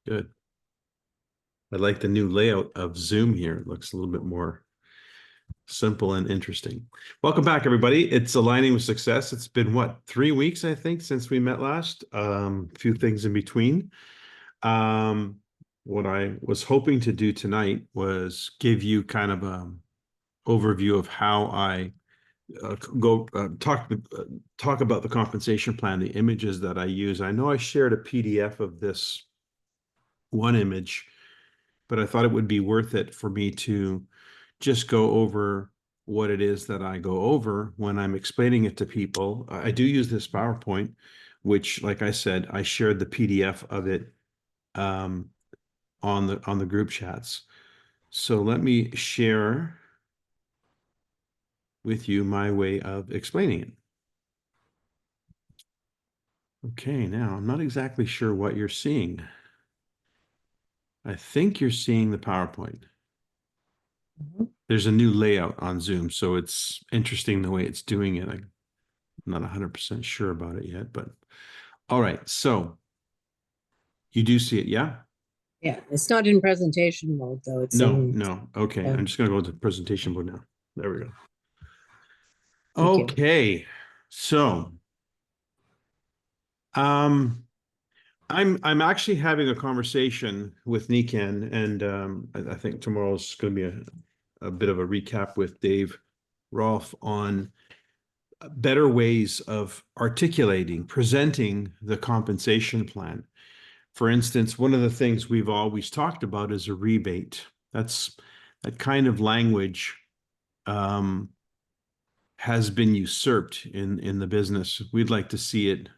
Good. I like the new layout of Zoom here. It looks a little bit more simple and interesting. Welcome back, everybody. It's Aligning with Success. It's been what, 3 weeks, I think, since we met last. A few things in between. What I was hoping to do tonight was give you kind of an overview of how I talk about the compensation plan, the images that I use. I know I shared a PDF of this one image, but I thought it would be worth it for me to just go over what it is that I go over when I'm explaining it to people. I do use this PowerPoint, which, like I said, I shared the PDF of it um, on the group chats. So let me share with you my way of explaining it. Okay, now I'm not exactly sure what you're seeing. I think you're seeing the PowerPoint. There's a new layout on Zoom, so it's interesting the way it's doing it. I'm not 100% sure about it yet, but all right. So you do see it, yeah? Yeah, it's not in presentation mode though. It's No, in, no. Okay, yeah, I'm just gonna go to presentation mode now. There we go. thank you. Okay, so um, I'm actually having a conversation with Nikan, and I think tomorrow's going to be a bit of a recap with Dave Rolfe on better ways of articulating, presenting the compensation plan. For instance, one of the things we've always talked about is a rebate. That kind of language has been usurped in the business. We'd like to see it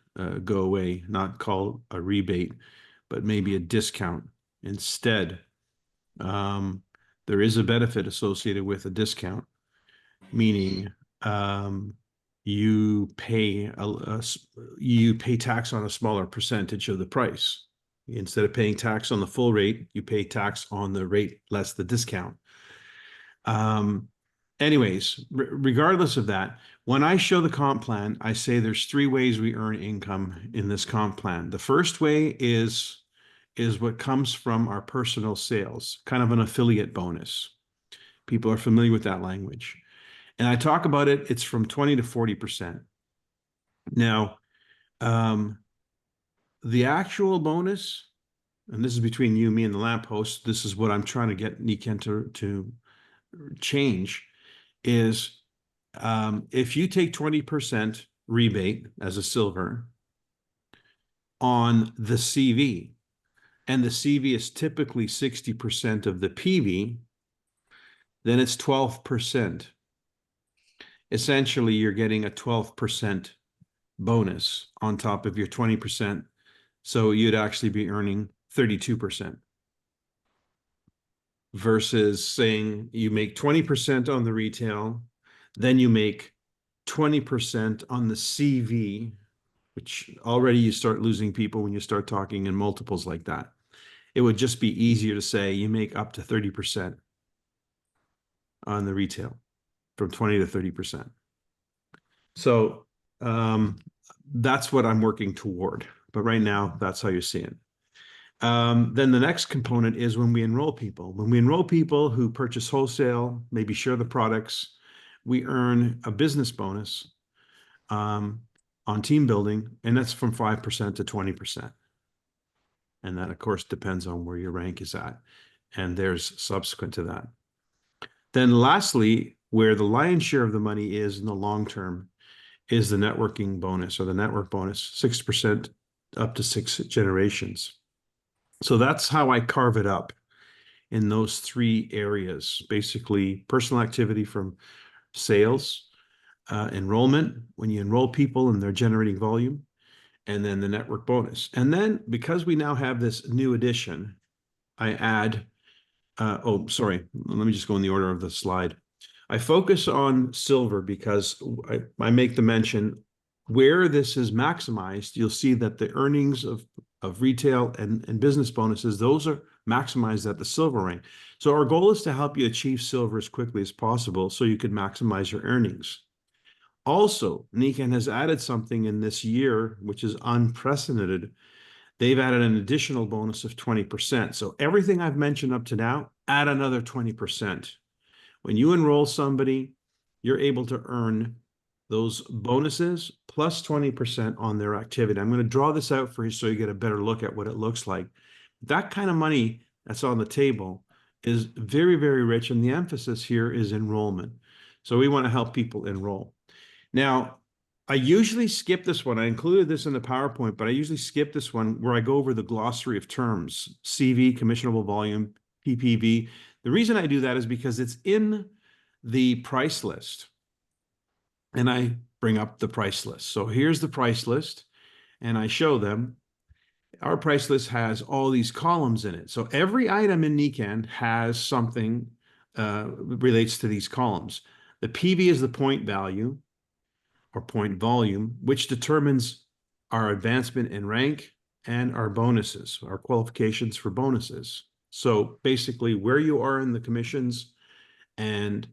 go away, not call a rebate, but maybe a discount instead. There is a benefit associated with a discount, meaning um, you pay you pay tax on a smaller percentage of the price. Instead of paying tax on the full rate, you pay tax on the rate less the discount. Um, Anyways, regardless of that, when I show the comp plan, I say there's 3 ways we earn income in this comp plan. The first way is what comes from our personal sales, kind of an affiliate bonus. People are familiar with that language. And I talk about it, it's from 20 to 40%. Now, um, the actual bonus, and this is between you, me, and the lamppost, this is what I'm trying to get Niken to change, is if you take 20% rebate as a silver on the CV, and the CV is typically 60% of the PV, then it's 12%. Essentially, you're getting a 12% bonus on top of your 20%. So you'd actually be earning 32% versus saying you make 20% on the retail, then you make 20% on the CV, which already you start losing people when you start talking in multiples like that. It would just be easier to say you make up to 30% on the retail, from 20 to 30%. So that's what I'm working toward. But right now, that's how you see it. Then the next component is when we enroll people. When we enroll people who purchase wholesale, maybe share the products, we earn a business bonus on team building, and that's from 5% to 20%. And that, of course, depends on where your rank is at. And there's subsequent to that. Then lastly, where the lion's share of the money is in the long term is the networking bonus or the network bonus, 6% up to 6 generations. So that's how I carve it up in those 3 areas. Basically, personal activity from sales, enrollment, when you enroll people and they're generating volume, and then the network bonus. And then because we now have this new addition, I add, oh, sorry, let me just go in the order of the slide. I focus on silver because I make the mention where this is maximized, you'll see that the earnings of retail and business bonuses, those are maximized at the silver rank. So our goal is to help you achieve silver as quickly as possible so you can maximize your earnings. Also, Nikan has added something in this year, which is unprecedented, they've added an additional bonus of 20%. So everything I've mentioned up to now, add another 20%. When you enroll somebody, you're able to earn those bonuses plus 20% on their activity. I'm going to draw this out for you so you get a better look at what it looks like. That kind of money that's on the table is very, very rich, and the emphasis here is enrollment. So we want to help people enroll. Now, I usually skip this one. I included this in the PowerPoint, but I usually skip this one where I go over the glossary of terms, CV, commissionable volume, PPV. The reason I do that is because it's in the price list, and I bring up the price list. So here's the price list, and I show them. Our price list has all these columns in it. So every item in NECAN has something relates to these columns. The PV is the point value or point volume, which determines our advancement in rank and our bonuses, our qualifications for bonuses. So basically where you are in the commissions and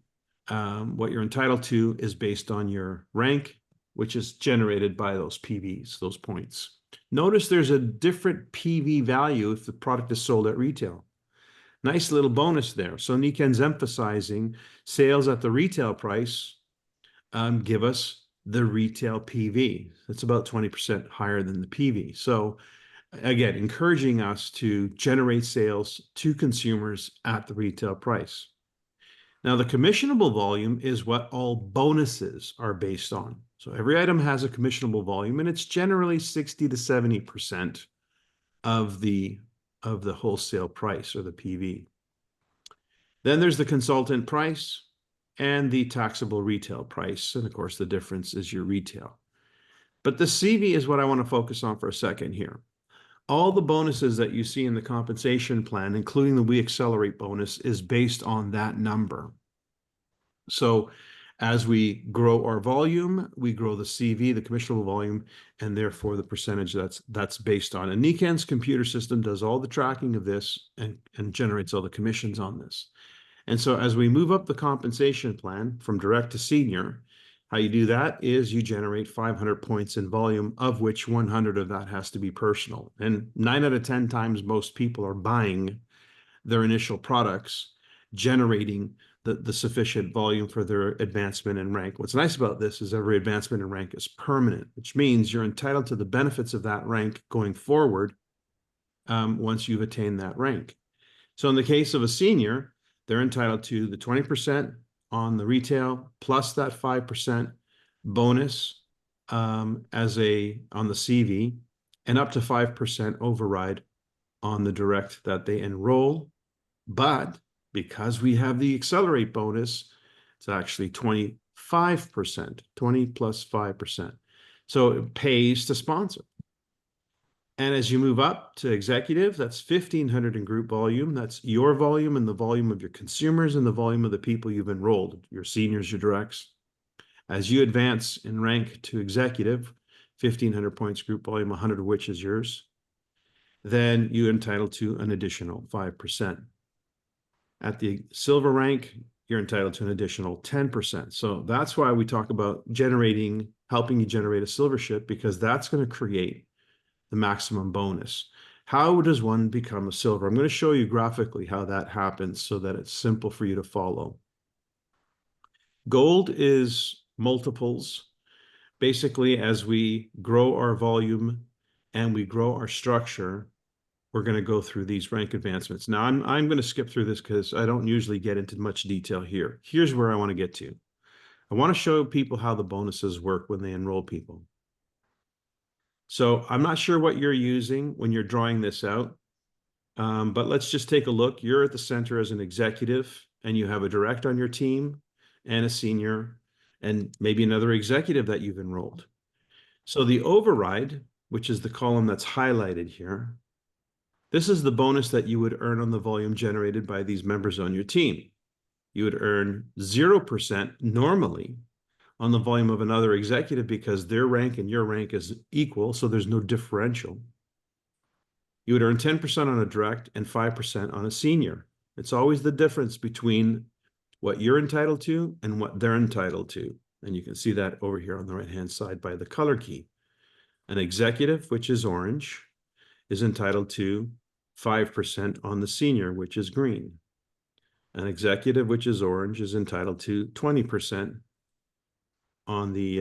what you're entitled to is based on your rank, which is generated by those PVs, those points. Notice there's a different PV value if the product is sold at retail. Nice little bonus there. So NECAN's emphasizing sales at the retail price give us the retail PV. That's about 20% higher than the PV. So again, encouraging us to generate sales to consumers at the retail price. Now, the commissionable volume is what all bonuses are based on. So every item has a commissionable volume, and it's generally 60 to 70% of the wholesale price or the PV. Then there's the consultant price and the taxable retail price. And of course, the difference is your retail. But the CV is what I want to focus on for a second here. All the bonuses that you see in the compensation plan, including the We Accelerate bonus, is based on that number. So as we grow our volume, we grow the CV, the commissionable volume, and therefore the percentage that's based on. And NECAN's computer system does all the tracking of this and generates all the commissions on this. And so as we move up the compensation plan from direct to senior, how you do that is you generate 500 points in volume, of which 100 of that has to be personal. And 9 out of 10 times most people are buying their initial products, generating the sufficient volume for their advancement in rank. What's nice about this is every advancement in rank is permanent, which means you're entitled to the benefits of that rank going forward once you've attained that rank. So in the case of a senior, they're entitled to the 20% on the retail plus that 5% bonus on the CV and up to 5% override on the direct that they enroll. But because we have the Accelerate bonus, it's actually 25%, 20 plus 5%. So it pays to sponsor. And as you move up to executive, that's 1,500 in group volume. That's your volume and the volume of your consumers and the volume of the people you've enrolled, your seniors, your directs. As you advance in rank to executive, 1,500 points group volume, 100 of which is yours, then you're entitled to an additional 5%. At the silver rank, you're entitled to an additional 10%. So that's why we talk about helping you generate a silvership, because that's going to create the maximum bonus. How does one become a silver? I'm going to show you graphically how that happens so that it's simple for you to follow. Gold is multiples. Basically, as we grow our volume and we grow our structure, we're going to go through these rank advancements. Now, I'm going to skip through this because I don't usually get into much detail here. Here's where I want to get to. I want to show people how the bonuses work when they enroll people. So I'm not sure what you're using when you're drawing this out, but let's just take a look. You're at the center as an executive, and you have a direct on your team and a senior and maybe another executive that you've enrolled. So the override, which is the column that's highlighted here, this is the bonus that you would earn on the volume generated by these members on your team. You would earn 0% normally on the volume of another executive because their rank and your rank is equal, so there's no differential. You would earn 10% on a direct and 5% on a senior. It's always the difference between what you're entitled to and what they're entitled to. And you can see that over here on the right-hand side by the color key. An executive, which is orange, is entitled to 5% on the senior, which is green. An executive, which is orange, is entitled to 20% on the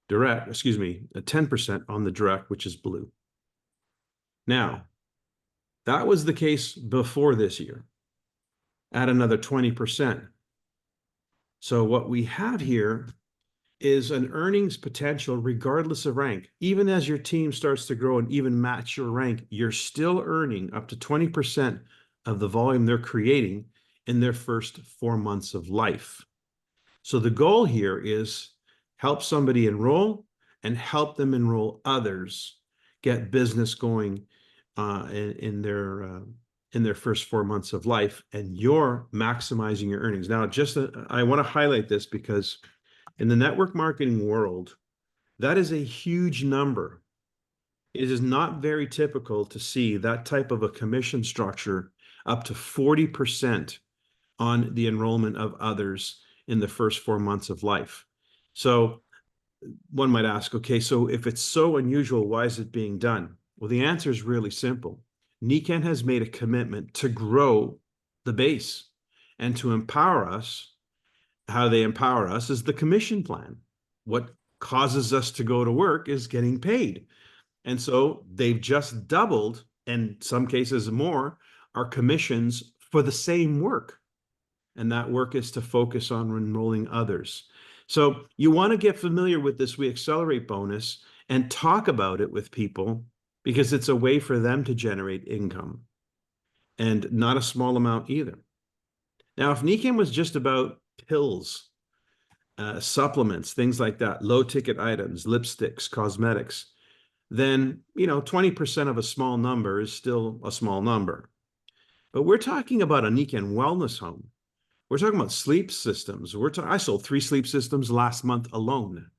direct, 10% on the direct, which is blue. Now, that was the case before this year. Add another 20%. So what we have here is an earnings potential regardless of rank. Even as your team starts to grow and even match your rank, you're still earning up to 20% of the volume they're creating in their first 4 months of life. So the goal here is help somebody enroll and help them enroll others, get business going in their first 4 months of life, and you're maximizing your earnings. Now, I want to highlight this because in the network marketing world, that is a huge number. It is not very typical to see that type of a commission structure up to 40% on the enrollment of others in the first 4 months of life. So one might ask, okay, so if it's so unusual, why is it being done? Well, the answer is really simple. NECAN has made a commitment to grow the base and to empower us. How they empower us is the commission plan. What causes us to go to work is getting paid. And so they've just doubled, and some cases more, our commissions for the same work. And that work is to focus on enrolling others. So you want to get familiar with this We Accelerate bonus and talk about it with people, because it's a way for them to generate income, and not a small amount either. Now, if NECAN was just about pills, supplements, things like that, low ticket items, lipsticks, cosmetics, then 20% of a small number is still a small number. But we're talking about a NECAN wellness home. We're talking about sleep systems. I sold 3 sleep systems last month alone.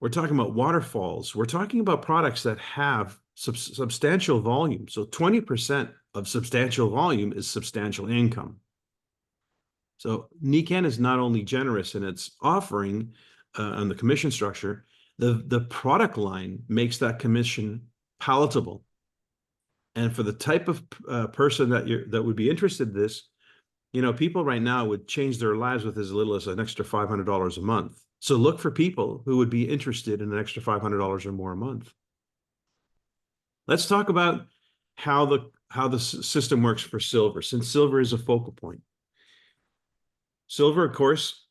We're talking about waterfalls. We're talking about products that have substantial volume. So 20% of substantial volume is substantial income. So NECAN is not only generous in its offering on the commission structure, the product line makes that commission palatable. And for the type of person that would be interested in this, people right now would change their lives with as little as an extra $500 a month. So look for people who would be interested in an extra $500 or more a month. Let's talk about how the system works for silver, since silver is a focal point. Silver, of course,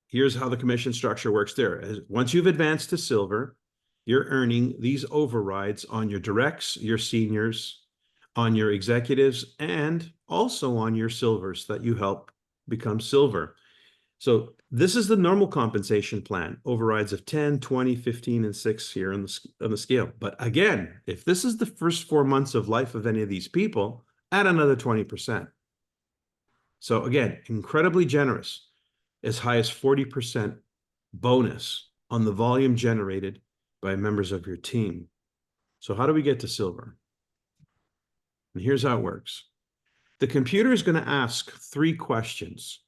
here's how the commission structure works there. Once you've advanced to silver, you're earning these overrides on your directs, your seniors, on your executives, and also on your silvers that you help become silver. So this is the normal compensation plan, overrides of 10, 20, 15, and 6 here on the scale. But again, if this is the first 4 months of life of any of these people, add another 20%. So again, incredibly generous, as high as 40% bonus on the volume generated by members of your team. So how do we get to silver? And here's how it works. The computer is going to ask 3 questions.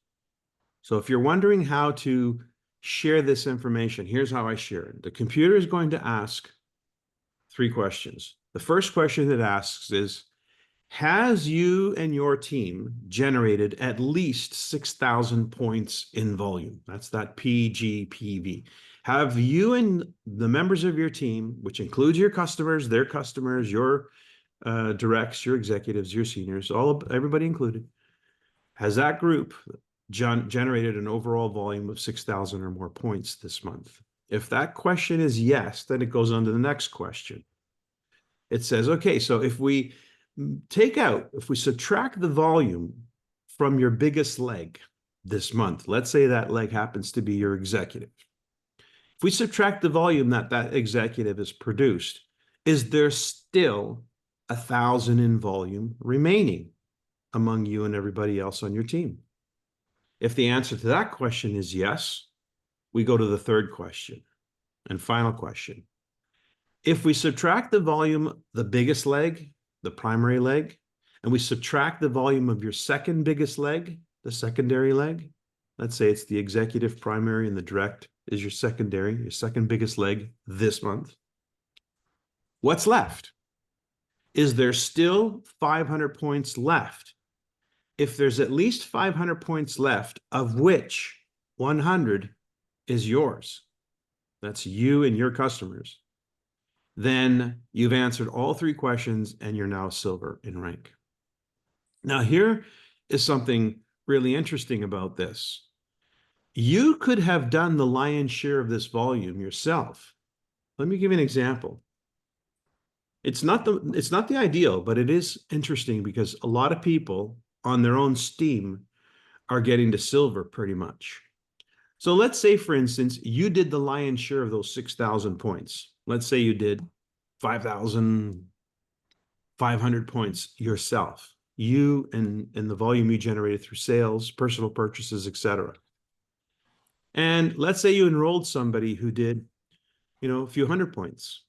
So if you're wondering how to share this information, here's how I share it. The computer is going to ask 3 questions. The first question it asks is, has you and your team generated at least 6,000 points in volume? That's that PGPV. Have you and the members of your team, which includes your customers, their customers, your directs, your executives, your seniors, everybody included, has that group generated an overall volume of 6,000 or more points this month? If that question is yes, then it goes on to the next question. It says, okay, so if we subtract the volume from your biggest leg this month, let's say that leg happens to be your executive. If we subtract the volume that executive has produced, is there still 1,000 in volume remaining among you and everybody else on your team? If the answer to that question is yes, we go to the third question and final question. If we subtract the volume, the biggest leg, the primary leg, and we subtract the volume of your second biggest leg, the secondary leg, let's say it's the executive primary and the direct is your secondary, your second biggest leg this month, what's left? is there still 500 points left? If there's at least 500 points left, of which 100 is yours, that's you and your customers, then you've answered all three questions and you're now silver in rank. Now, here is something really interesting about this. You could have done the lion's share of this volume yourself. Let me give you an example. It's not the ideal, but it is interesting because a lot of people on their own steam are getting to silver pretty much. So let's say, for instance, you did the lion's share of those 6,000 points. Let's say you did 5,500 points yourself, you and the volume you generated through sales, personal purchases, etc. And let's say you enrolled somebody who did, a few hundred points.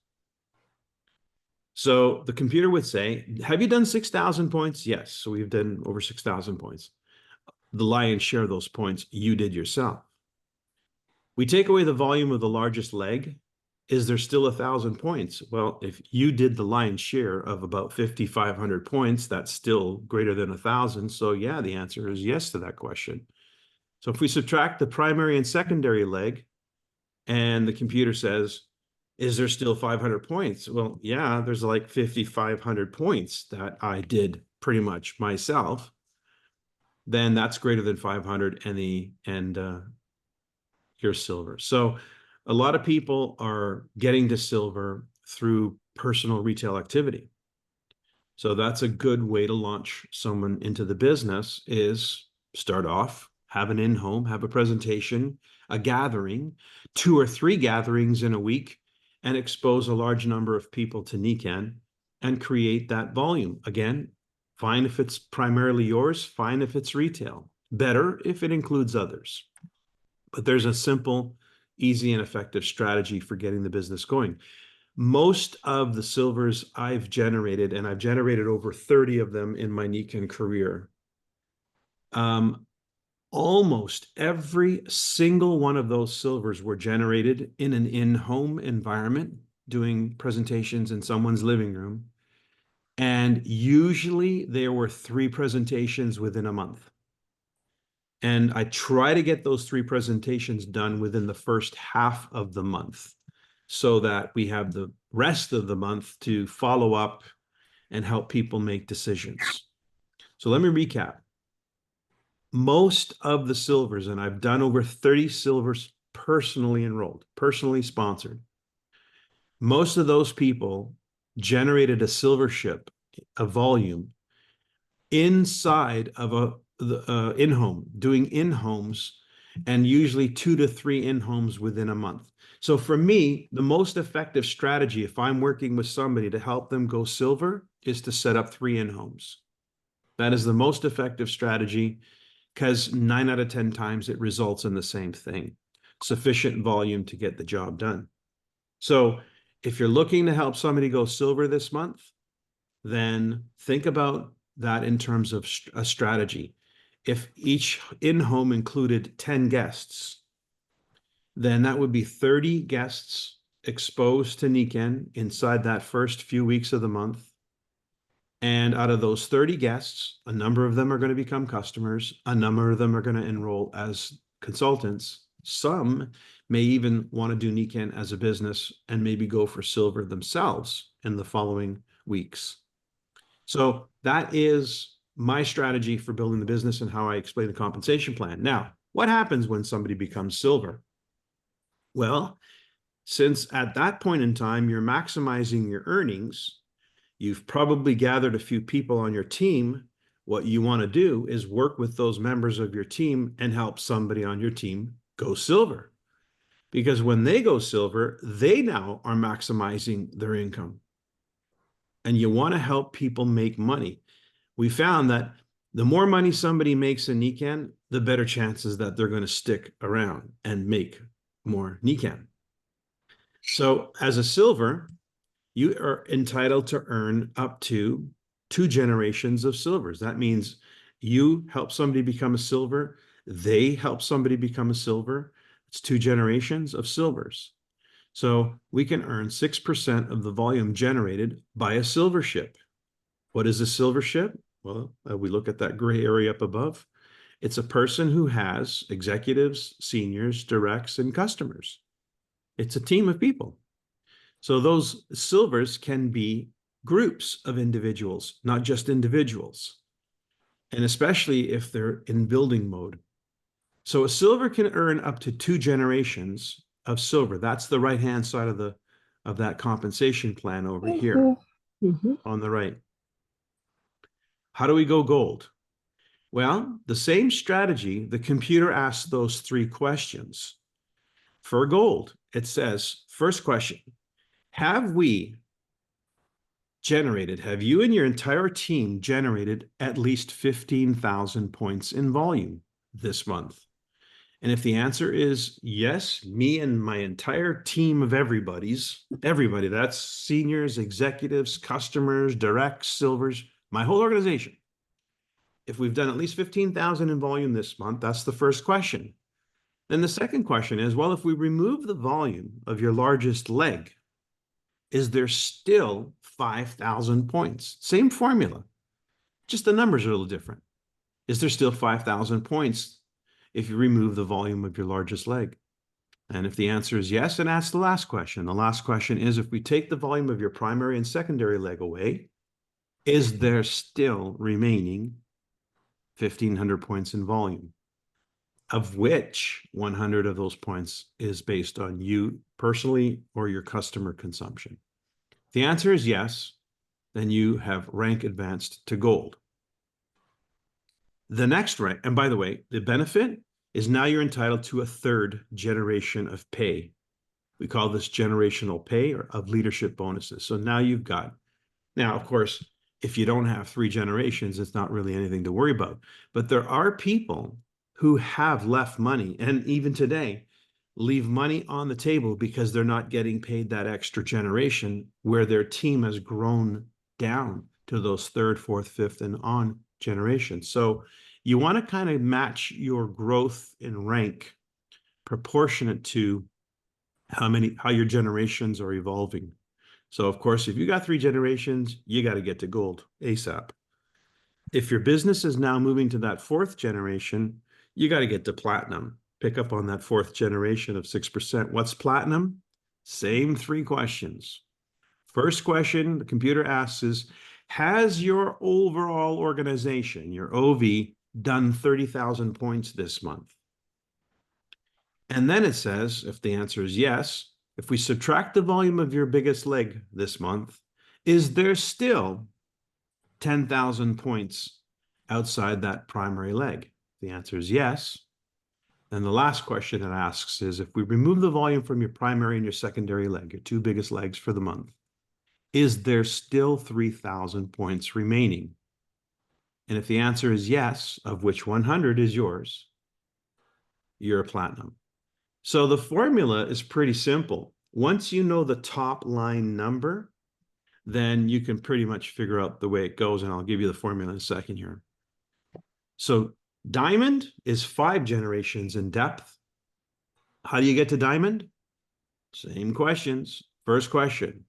So the computer would say, have you done 6,000 points? Yes. So we've done over 6,000 points. The lion's share of those points you did yourself. We take away the volume of the largest leg. Is there still 1,000 points? Well, if you did the lion's share of about 5,500 points, that's still greater than 1,000. So yeah, the answer is yes to that question. So if we subtract the primary and secondary leg, and the computer says, is there still 500 points? Well, yeah, there's like 5,500 points that I did pretty much myself. Then that's greater than 500 and you're silver. So a lot of people are getting to silver through personal retail activity. So that's a good way to launch someone into the business, is start off, have an in-home, have a presentation, a gathering, 2 or 3 gatherings in a week, and expose a large number of people to Nikan and create that volume. Again, fine if it's primarily yours, fine if it's retail. Better if it includes others. But there's a simple, easy, and effective strategy for getting the business going. Most of the silvers I've generated, and I've generated over 30 of them in my Nikan career, almost every single one of those silvers were generated in an in-home environment, doing presentations in someone's living room. And usually there were 3 presentations within a month. And I try to get those 3 presentations done within the first half of the month, so that we have the rest of the month to follow up and help people make decisions. So let me recap. Most of the silvers, and I've done over 30 silvers personally enrolled, personally sponsored. Most of those people generated a silver ship, a volume, inside of the in-home, doing in-homes, and usually 2 to 3 in-homes within a month. So for me, the most effective strategy, if I'm working with somebody to help them go silver, is to set up 3 in-homes. That is the most effective strategy, because 9 out of 10 times it results in the same thing, sufficient volume to get the job done. So if you're looking to help somebody go silver this month, then think about that in terms of a strategy. If each in-home included 10 guests, then that would be 30 guests exposed to Nikan inside that first few weeks of the month. And out of those 30 guests, a number of them are going to become customers. A number of them are going to enroll as consultants. Some may even want to do Nikan as a business and maybe go for silver themselves in the following weeks. So that is my strategy for building the business and how I explain the compensation plan. Now, what happens when somebody becomes silver? Well, since at that point in time, you're maximizing your earnings, you've probably gathered a few people on your team. What you want to do is work with those members of your team and help somebody on your team go silver. Because when they go silver, they now are maximizing their income. And you want to help people make money. We found that the more money somebody makes in Nikan, the better chances that they're going to stick around and make more Nikan. So as a silver, you are entitled to earn up to 2 generations of silvers. That means you help somebody become a silver, they help somebody become a silver. It's 2 generations of silvers. So we can earn 6% of the volume generated by a silver ship. What is a silver ship? Well, we look at that gray area up above. It's a person who has executives, seniors, directs, and customers. It's a team of people. So those silvers can be groups of individuals, not just individuals. And especially if they're in building mode. So a silver can earn up to 2 generations of silver. That's the right-hand side of that compensation plan over here on the right. How do we go gold? Well, the same strategy, the computer asks those 3 questions. For gold, it says, first question, have you and your entire team generated at least 15,000 points in volume this month? And if the answer is yes, me and my entire team of everybody, that's seniors, executives, customers, directs, silvers, my whole organization. If we've done at least 15,000 in volume this month, that's the first question. Then the second question is, well, if we remove the volume of your largest leg, is there still 5,000 points? Same formula, just the numbers are a little different. Is there still 5,000 points if you remove the volume of your largest leg? And if the answer is yes, then ask the last question. The last question is, if we take the volume of your primary and secondary leg away, is there still remaining 1,500 points in volume, of which 100 of those points is based on you personally or your customer consumption? If the answer is yes, then you have rank advanced to gold. The next rank, and by the way, the benefit is now you're entitled to a 3rd generation of pay. We call this generational pay or of leadership bonuses. So now you've got, now, of course, if you don't have 3 generations, it's not really anything to worry about. But there are people who have left money, and even today, leave money on the table because they're not getting paid that extra generation where their team has grown down to those 3rd, 4th, 5th, and on generations. So you want to kind of match your growth in rank proportionate to how your generations are evolving. So of course, if you got 3 generations, you got to get to gold ASAP. If your business is now moving to that 4th generation, you got to get to platinum. Pick up on that 4th generation of 6%. What's platinum? Same 3 questions. First question the computer asks is, has your overall organization, your OV, done 30,000 points this month? And then it says, if the answer is yes, if we subtract the volume of your biggest leg this month, is there still 10,000 points outside that primary leg? The answer is yes. And the last question it asks is, if we remove the volume from your primary and your secondary leg, your 2 biggest legs for the month, is there still 3,000 points remaining? And if the answer is yes, of which 100 is yours, you're a platinum. So the formula is pretty simple. Once you know the top line number, then you can pretty much figure out the way it goes. And I'll give you the formula in a second here. So diamond is 5 generations in depth. How do you get to diamond? Same questions. First question,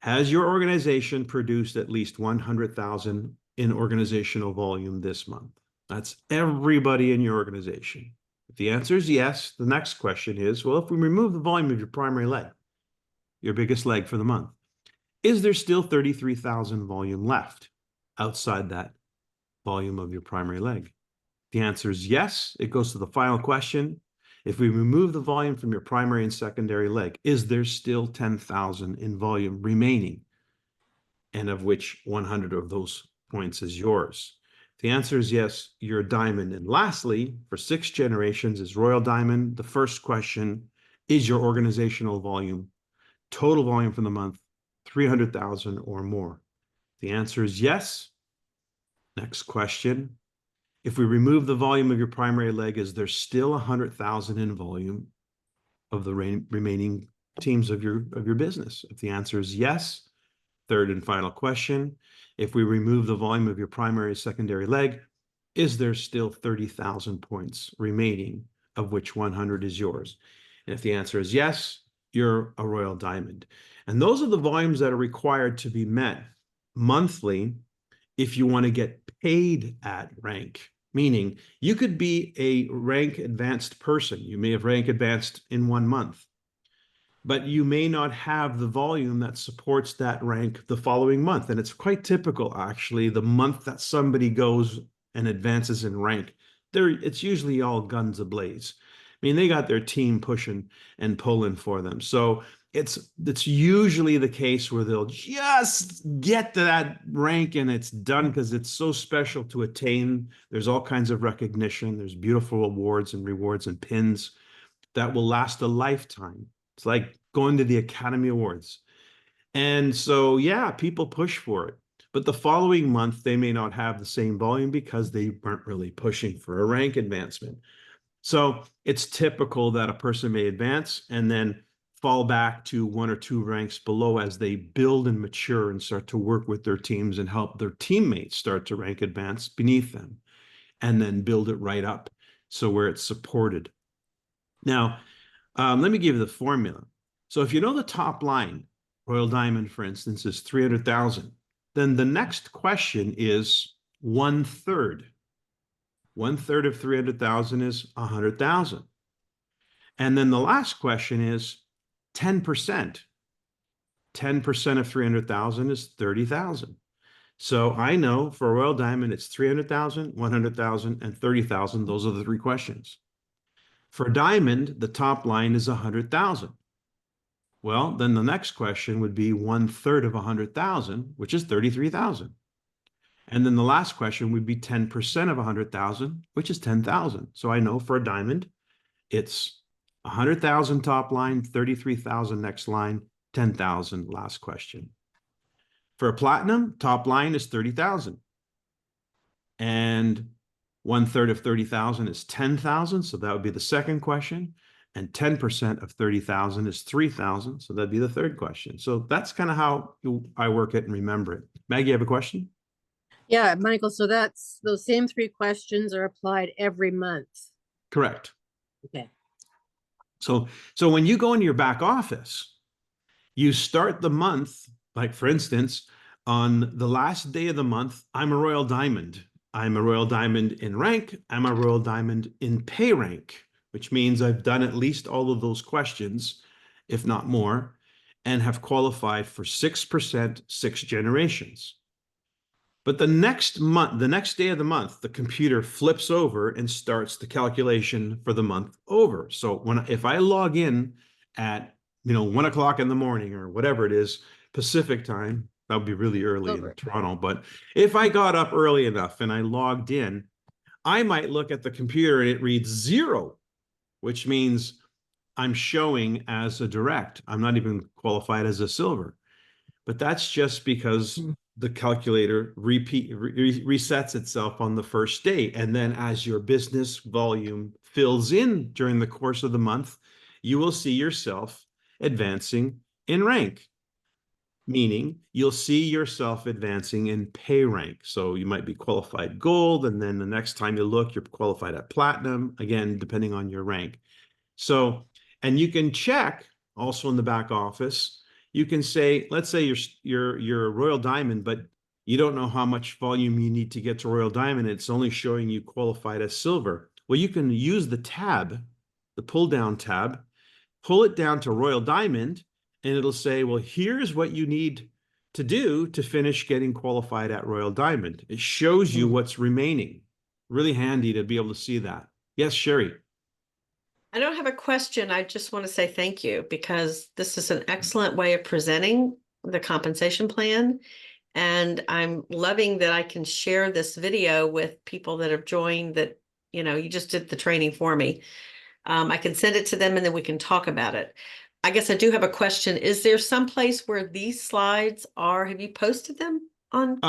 has your organization produced at least 100,000 in organizational volume this month? That's everybody in your organization. If the answer is yes, the next question is, well, if we remove the volume of your primary leg, your biggest leg for the month, is there still 33,000 volume left outside that volume of your primary leg? The answer is yes. It goes to the final question. If we remove the volume from your primary and secondary leg, is there still 10,000 in volume remaining? And of which 100 of those points is yours? The answer is yes, you're a diamond. And lastly, for 6 generations is royal diamond. The first question is your organizational volume, total volume for the month, 300,000 or more. The answer is yes. Next question. If we remove the volume of your primary leg, is there still 100,000 in volume of the remaining teams of your business? If the answer is yes, third and final question. If we remove the volume of your primary secondary leg, is there still 30,000 points remaining, of which 100 is yours? And if the answer is yes, you're a royal diamond. And those are the volumes that are required to be met monthly if you want to get paid at rank, meaning you could be a rank advanced person. You may have rank advanced in 1 month, but you may not have the volume that supports that rank the following month. And it's quite typical, actually, the month that somebody goes and advances in rank, it's usually all guns ablaze. I mean, they got their team pushing and pulling for them. So it's usually the case where they'll just get to that rank and it's done because it's so special to attain. There's all kinds of recognition. There's beautiful awards and rewards and pins that will last a lifetime. It's like going to the Academy Awards. And so, yeah, people push for it. But the following month, they may not have the same volume because they weren't really pushing for a rank advancement. So it's typical that a person may advance and then fall back to 1 or 2 ranks below as they build and mature and start to work with their teams and help their teammates start to rank advance beneath them, and then build it right up so where it's supported. Now, let me give you the formula. So if you know the top line, Royal Diamond, for instance, is 300,000, then the next question is 1/3. 1/3 of 300,000 is 100,000. And then the last question is 10%. 10% of 300,000 is 30,000. So I know for Royal Diamond, it's 300,000, 100,000, and 30,000. Those are the 3 questions. For Diamond, the top line is 100,000. Well, then the next question would be 1/3 of 100,000, which is 33,000. And then the last question would be 10% of 100,000, which is 10,000. So I know for a Diamond, it's 100,000 top line, 33,000 next line, 10,000 last question. For a Platinum, top line is 30,000. And 1/3 of 30,000 is 10,000. So that would be the second question. And 10% of 30,000 is 3,000. So that'd be the third question. So that's kind of how I work it and remember it. Maggie, you have a question? Yeah, Michael, so that's those same 3 questions are applied every month. Correct. Okay. So when you go into your back office, you start the month, like for instance, on the last day of the month, I'm a Royal Diamond. I'm a Royal Diamond in rank. I'm a Royal Diamond in pay rank, which means I've done at least all of those questions, if not more, and have qualified for 6%, 6 generations. But the next month, the next day of the month, the computer flips over and starts the calculation for the month over. So if I log in at 1 o'clock in the morning or whatever it is, Pacific time, that would be really early in Toronto. But if I got up early enough and I logged in, I might look at the computer and it reads 0, which means I'm showing as a direct. I'm not even qualified as a silver. But that's just because the calculator resets itself on the first day. And then as your business volume fills in during the course of the month, you will see yourself advancing in rank, meaning you'll see yourself advancing in pay rank. So you might be qualified gold, and then the next time you look, you're qualified at platinum, again, depending on your rank. So, and you can check also in the back office. You can say, let's say you're a Royal Diamond, but you don't know how much volume you need to get to Royal Diamond. It's only showing you qualified as silver. Well, you can use the tab, the pull down tab, pull it down to Royal Diamond, and it'll say, well, here's what you need to do to finish getting qualified at Royal Diamond. It shows you what's remaining. Really handy to be able to see that. Yes, Sherry. I don't have a question. I just want to say thank you, because this is an excellent way of presenting the compensation plan. And I'm loving that I can share this video with people that have joined that, you just did the training for me. I can send it to them and then we can talk about it. I guess I do have a question. Is there some place where these slides are? Have you posted them on?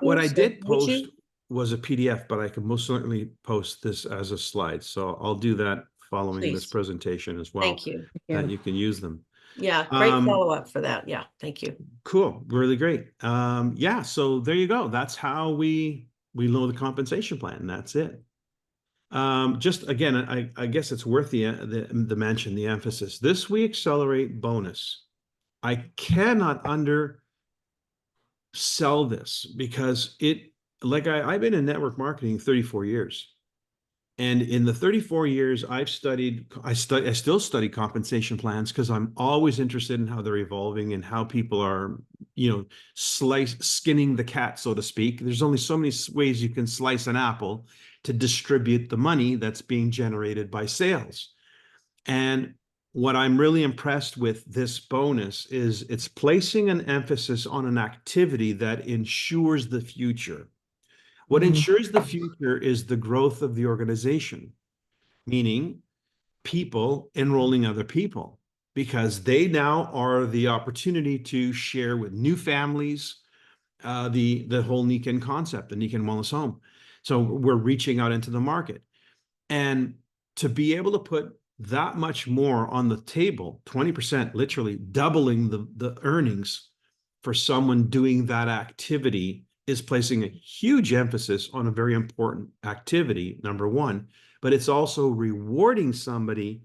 What I did post was a PDF, but I can most certainly post this as a slide. So I'll do that following this presentation as well. Thank you. That you can use them. Yeah, great follow-up for that. Yeah, thank you. Cool, really great. Yeah, so there you go. That's how we know the compensation plan. That's it. Just again, I guess it's worth the mention, the emphasis. This We Accelerate bonus. I cannot undersell this because it like I've been in network marketing 34 years. And in the 34 years I've studied, I still study compensation plans because I'm always interested in how they're evolving and how people are, skinning the cat, so to speak. There's only so many ways you can slice an apple to distribute the money that's being generated by sales. And what I'm really impressed with this bonus is it's placing an emphasis on an activity that ensures the future. What ensures the future is the growth of the organization, meaning people enrolling other people, because they now are the opportunity to share with new families the whole Nikken concept, the Nikken Wellness Home. So we're reaching out into the market. And to be able to put that much more on the table, 20%, literally doubling the earnings for someone doing that activity, is placing a huge emphasis on a very important activity, number one, but it's also rewarding somebody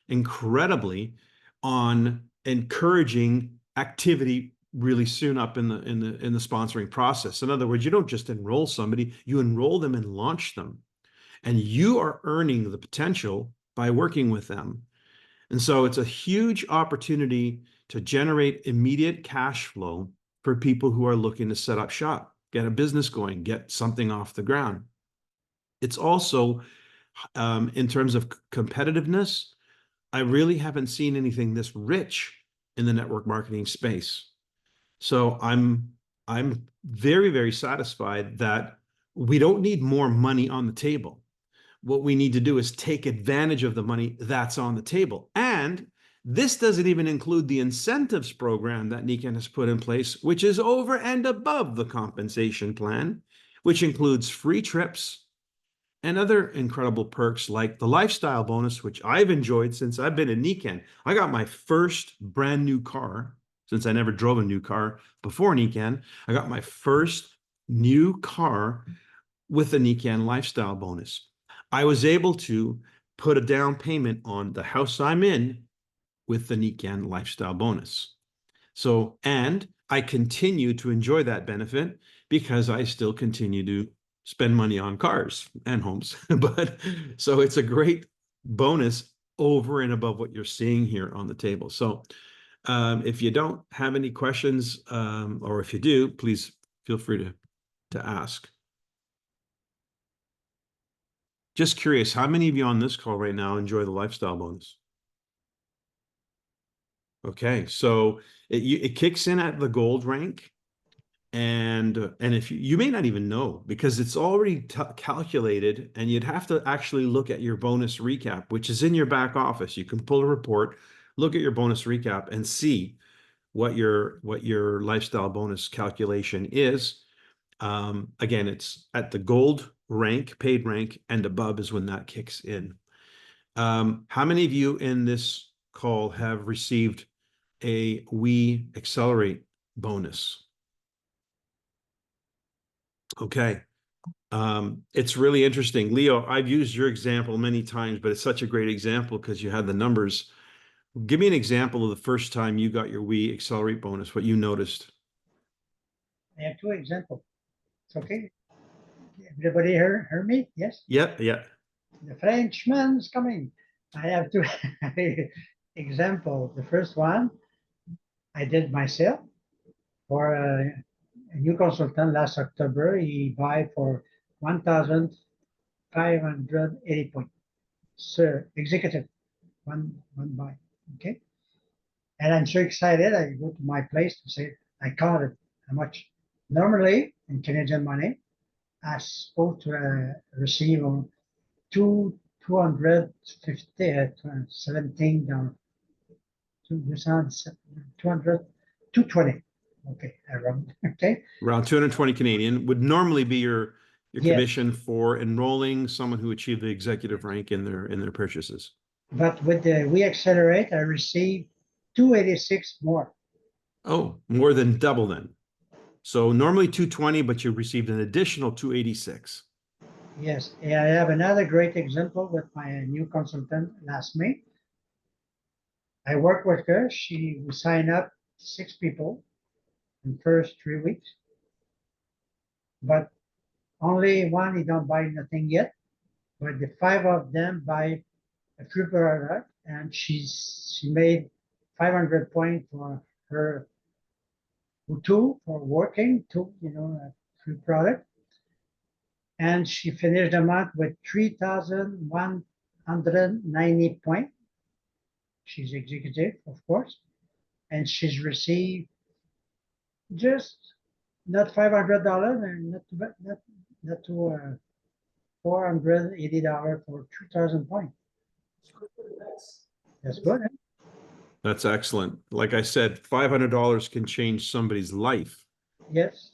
incredibly on encouraging activity really soon up in the sponsoring process. In other words, you don't just enroll somebody, you enroll them and launch them. And you are earning the potential by working with them. And so it's a huge opportunity to generate immediate cash flow for people who are looking to set up shop, get a business going, get something off the ground. It's also, in terms of competitiveness, I really haven't seen anything this rich in the network marketing space. So I'm very, very satisfied that we don't need more money on the table. What we need to do is take advantage of the money that's on the table. And this doesn't even include the incentives program that Nikken has put in place, which is over and above the compensation plan, which includes free trips and other incredible perks like the lifestyle bonus, which I've enjoyed since I've been in Nikken. I got my first brand new car, since I never drove a new car before Nikken. I got my first new car with the Nikken lifestyle bonus. I was able to put a down payment on the house I'm in with the Nikken lifestyle bonus. So, and I continue to enjoy that benefit because I still continue to spend money on cars and homes. But so it's a great bonus over and above what you're seeing here on the table. So if you don't have any questions, or if you do, please feel free to ask. Just curious, how many of you on this call right now enjoy the lifestyle bonus? Okay, so it kicks in at the gold rank, and if you may not even know because it's already calculated, and you'd have to actually look at your bonus recap, which is in your back office. You can pull a report, look at your bonus recap, and see what your lifestyle bonus calculation is. Again, it's at the gold rank, paid rank, and above is when that kicks in. How many of you in this call have received a We Accelerate bonus? Okay. It's really interesting. Leo, I've used your example many times, but it's such a great example because you had the numbers. Give me an example of the first time you got your We Accelerate bonus, what you noticed. I have two examples. It's okay. Everybody heard me? Yes? Yep, yeah. The Frenchman's coming. I have two example. The first one, I did myself for a new consultant last October. He buy for 1,580 points. Sir, executive, one buy. Okay. And I'm so excited. I go to my place to say, I counted how much. Normally, in Canadian money, I supposed to receive on 250, 17 down, 200, 220. Okay, around. Okay. Around 220 Canadian would normally be your Yes. commission for enrolling someone who achieved the executive rank in their purchases. But with the We Accelerate, I received 286 more. Oh, more than double then. So normally 220, but you received an additional 286. Yes, I have another great example with my new consultant last May. I worked with her. She signed up 6 people in the first 3 weeks. But only one, he don't buy nothing yet, but the 5 of them buy a free product, and she made 500 points for her two for working, two, a free product. And she finished the month with 3,190 points. She's executive, of course, and she's received just not $500 and not too bad, not to $480 for 2,000 points. That's good. Eh? That's excellent. Like I said, $500 can change somebody's life. Yes.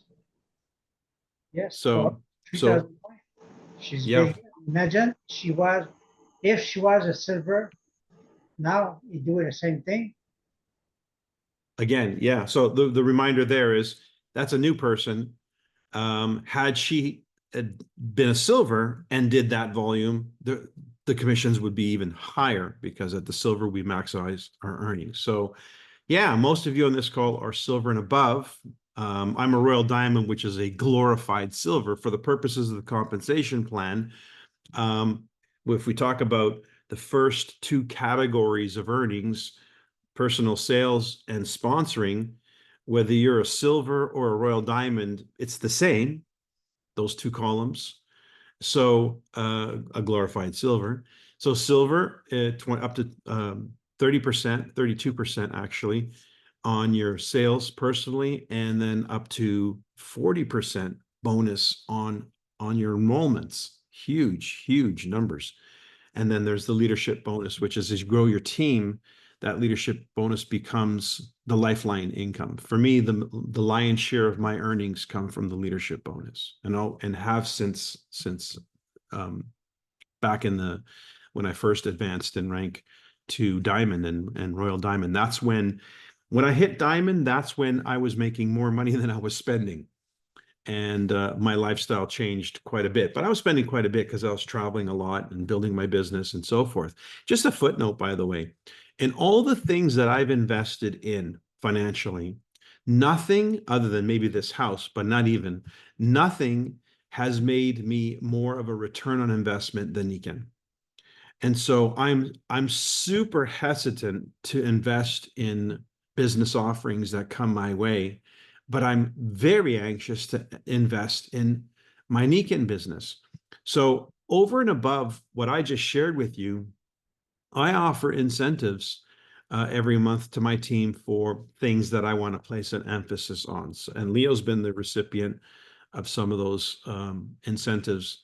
Yes. So, 3,000 points. She's yeah. big. Imagine if she was a silver, now you do the same thing. Again, yeah. So the reminder there is that's a new person. Had she been a silver and did that volume, the commissions would be even higher because at the silver we maximize our earnings. So yeah, most of you on this call are silver and above. I'm a Royal Diamond, which is a glorified silver for the purposes of the compensation plan. If we talk about the first two categories of earnings, personal sales and sponsoring, whether you're a silver or a Royal Diamond, it's the same, those two columns. So a glorified silver. So silver up to 30%, 32% actually on your sales personally, and then up to 40% bonus on your enrollments. Huge, huge numbers. And then there's the leadership bonus, which is as you grow your team, that leadership bonus becomes the lifeline income. For me, the lion's share of my earnings come from the leadership bonus, and have since back in when I first advanced in rank to Diamond and Royal Diamond. That's when I hit Diamond, that's when I was making more money than I was spending. And my lifestyle changed quite a bit, but I was spending quite a bit because I was traveling a lot and building my business and so forth. Just a footnote, by the way, in all the things that I've invested in financially, nothing other than maybe this house, but nothing has made me more of a return on investment than Nikken. And so I'm super hesitant to invest in business offerings that come my way, but I'm very anxious to invest in my Nikken business. So over and above what I just shared with you, I offer incentives every month to my team for things that I want to place an emphasis on. And Leo's been the recipient of some of those incentives,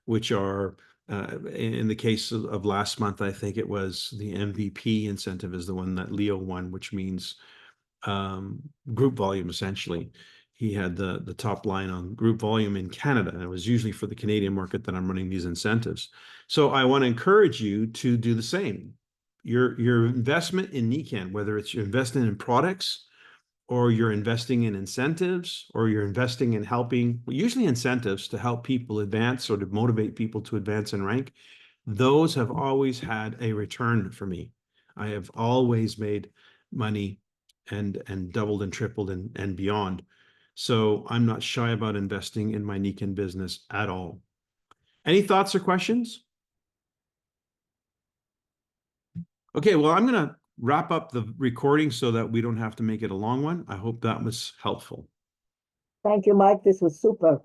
which are in the case of last month, I think it was the MVP incentive is the one that Leo won, which means group volume, essentially. He had the top line on group volume in Canada, and it was usually for the Canadian market that I'm running these incentives. So I want to encourage you to do the same. Your investment in Nikken, whether it's you're investing in products, or you're investing in incentives, or you're investing in helping, usually incentives to help people advance or to motivate people to advance in rank, those have always had a return for me. I have always made money and doubled and tripled and beyond. So I'm not shy about investing in my Nikken business at all. Any thoughts or questions? Okay, well, I'm going to wrap up the recording so that we don't have to make it a long one. I hope that was helpful. Thank you, Mike. This was super.